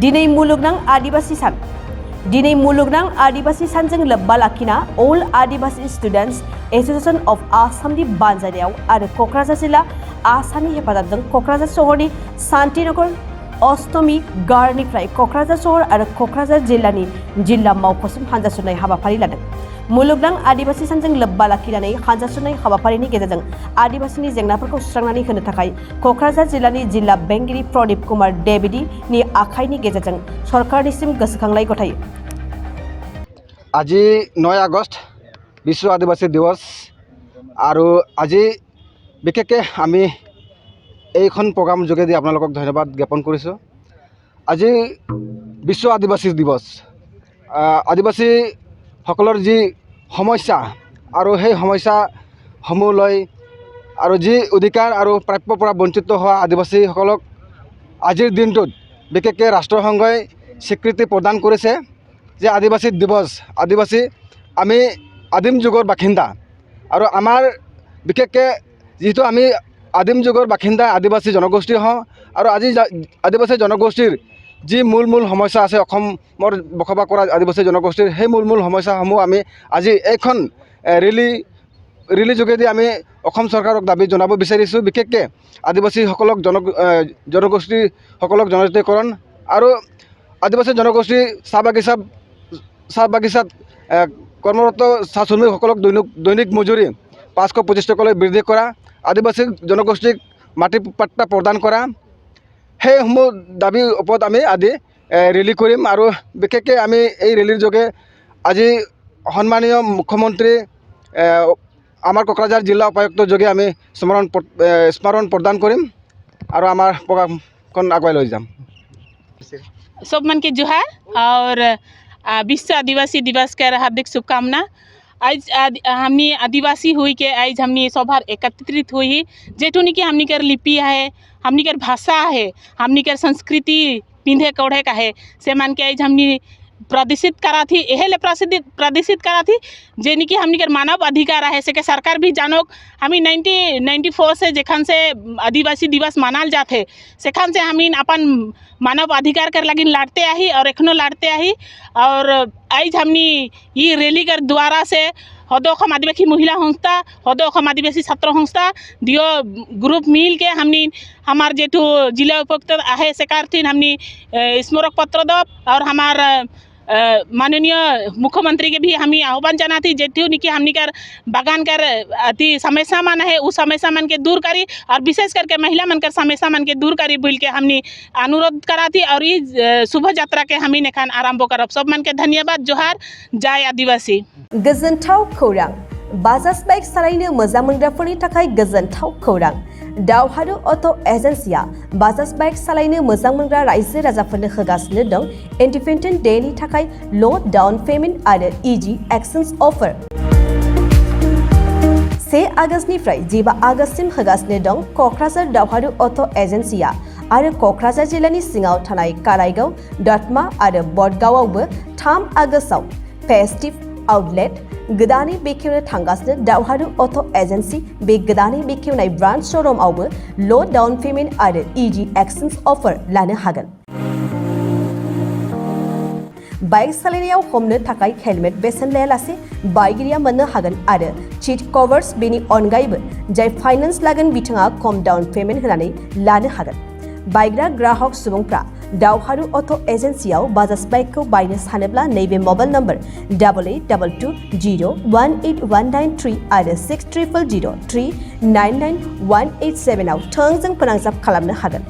दिनै मुलुगनां आदिबासी सान दिनै मुलुगनां आदिबासी सानजों लोब्बा लाखिना अल आदिबासी स्टुडेन्ट्स एसोसिएशन अफ आसामनि बानजायनायाव आरो क'क्राझार जिल्ला आसामनि हेफाजाबजों क'क्राझार सहरनि शान्तिनगर अष्टमी गारनिफ्राय क'क्राझार सहर आरो क'क्राझार जिल्लानि जिल्ला मावख'सिम हानजा सुरनाय हाबाफारि लादों। मुलुगनां आदिबासी सानजों लोब्बा लाखिनानै हानजा सुरनाय हाबाफारिनि गेजेरजों आदिबासीनि जेंनाफोरखौ सुस्रांनानै होनो थाखाय क'क्राझार जिल्लानि जिल्ला बेंगिरि प्रदीप कुमार देबिडीनि आखाइनि गेजेरजों सरकारनिसिम गोसोखांलाय गथायो। আজি 9 আগষ্ট বিশ্ব আদিবাসী দিৱস আৰু আজি বিশেষকৈ আমি এইখন প্ৰগ্ৰাম যোগেদি আপোনালোকক ধন্যবাদ জ্ঞাপন কৰিছোঁ। আজি বিশ্ব আদিবাসী দিৱস আদিবাসীসকলৰ যি সমস্যা আৰু সেই সমস্যাসমূহ লৈ আৰু যি অধিকাৰ আৰু প্ৰাপ্যৰ পৰা বঞ্চিত হোৱা আদিবাসীসকলক আজিৰ দিনটোত বিশেষকৈ ৰাষ্ট্ৰসংঘই স্বীকৃতি প্ৰদান কৰিছে যে আদিবাসী দিৱস আদিবাসী আমি আদিম যুগৰ বাসিন্দা আৰু আমাৰ বিশেষকৈ যিহেতু আমি আদিম যুগৰ বাসিন্দা আদিবাসী জনগোষ্ঠী হওঁ আৰু আজি আদিবাসী জনগোষ্ঠীৰ যি মূল সমস্যা আছে অসমৰ বসবাস কৰা আদিবাসী জনগোষ্ঠীৰ সেই মূল সমস্যাসমূহ আমি আজি এইখন ৰেলী যোগেদি আমি অসম চৰকাৰক দাবী জনাব বিচাৰিছোঁ। বিশেষকৈ আদিবাসীসকলক জনগোষ্ঠীসকলক জনজাতীয়কৰণ আৰু আদিবাসী জনগোষ্ঠী চাহ বাগিচাত কৰ্মৰত চাহ শ্ৰমিকসকলক দৈনিক মজুৰি 525 টকালৈ বৃদ্ধি কৰা, আদিবাসী জনগোষ্ঠীক মাটি পাট্টা প্ৰদান কৰা, সেইসমূহ দাবীৰ ওপৰত আমি আজি ৰেলী কৰিম। আৰু বিশেষকৈ আমি এই ৰেলীৰ যোগে আজি সন্মানীয় মুখ্যমন্ত্ৰী আমাৰ কোকৰাঝাৰ জিলা উপায়ুক্তৰ যোগে আমি স্মৰণ প্ৰদান কৰিম আৰু আমাৰ প্ৰগ্ৰামখন আগুৱাই লৈ যাম। सब मन के जोहार और विश्व आदिवासी दिवस के हार्दिक शुभकामना। आज हमने आदिवासी हुई के आज हमने सभार एकत्रित हुई जेठुनी की हमनी कर लिपि है, हमनी कर भाषा है, हमनी कर संस्कृति पिंधे कौड़े का है से मान के आज हमने प्रदर्शित करा थी एहले प्रदर्शित करा थी जेनी कि हमनी कर मानव अधिकार है से के सरकार भी जानो हमी 1994 से जेखन से आदिवासी दिवस मनाल जाते सेखन से हमी अपन मानव अधिकार कर लगिन लड़ते आही और एखनो लड़ते आही और आज हमनी ये रैली कर द्वारा से हदोखम आदिवासी महिला संस्था हदोखम आदिवासी छात्र संस्था दियो ग्रुप मिल के हमनी हमार जेठू जिला उपायुक्त आहे सेकारथिन हमनी स्मारक पत्र दो और हमार माननीय मुख्यमंत्री के भी हमी आह्वान जाना थी जेठू निकी हमनी कर बागान कर अति समस्या मन है उस समस्या मन के दूर करी और विशेष करके महिला मन कर समस्या मन के दूर करी बोल के हमनी अनुरोध करा थी और ये शुभ यात्रा के हमी नेखान आरंभ करब। सब मन के धन्यवाद। जोहार जय आदिवासी। गोजोनथाव खौरां बाजाज बाइक सालायनो मोजां मोनग्राफोरनि थाखाय गोजोनथाव खौरां दावहारु अट' एजेन्सिया बाजाज बाइक सालायनो मोजां मोनग्रा रायजो राजाफोरनो होगासिनो दं इन्डिपेन्डेन्ट डेनि थाखाय ल' डाउन पेमेन्ट आरो इजि एक्सचेन्ज अफार। 1 आगस्तनिफ्राय 15 आगस्तसिम होगासिनो दं क'क्राझार दावहारु अट' एजेन्सिया आरो क'क्राझार जिल्लानि सिङाव थानाय काराइगाव, दतमा आरो बडगावआवबो 3 आगस्टआव फेस्टिभ आउटलेट गोदानै बेखेवनो थांगासिनो दावहारु अट' एजेन्सि बे गोदानै बेखेवनाय ब्रान्च श'रुमआवबो ल' डाउन पेमेन्ट आरो इजि एक्सचेन्ज अफार लानो हागोन। बाइक सालायनायाव हमनो थाखाय हेलमेट बेसेन लायालासे बाइगिरिया मोननो हागोन आरो सीट कभार्स बेनि अनगायैबो जाय फाइनेन्स लागोन बिथाङा खम डाउन पेमेन्ट होनानै लानो हागोन। बायग्रा ग्राहक सुबुंफ्रा दावहारु अट' एजेन्सियाव बाजाज बाइकखौ बायनो सानोब्ला नैबे मबाइल नम्बर 8822018193 आरो 600003991187 आव थोंजों फोनांजाब खालामनो हागोन।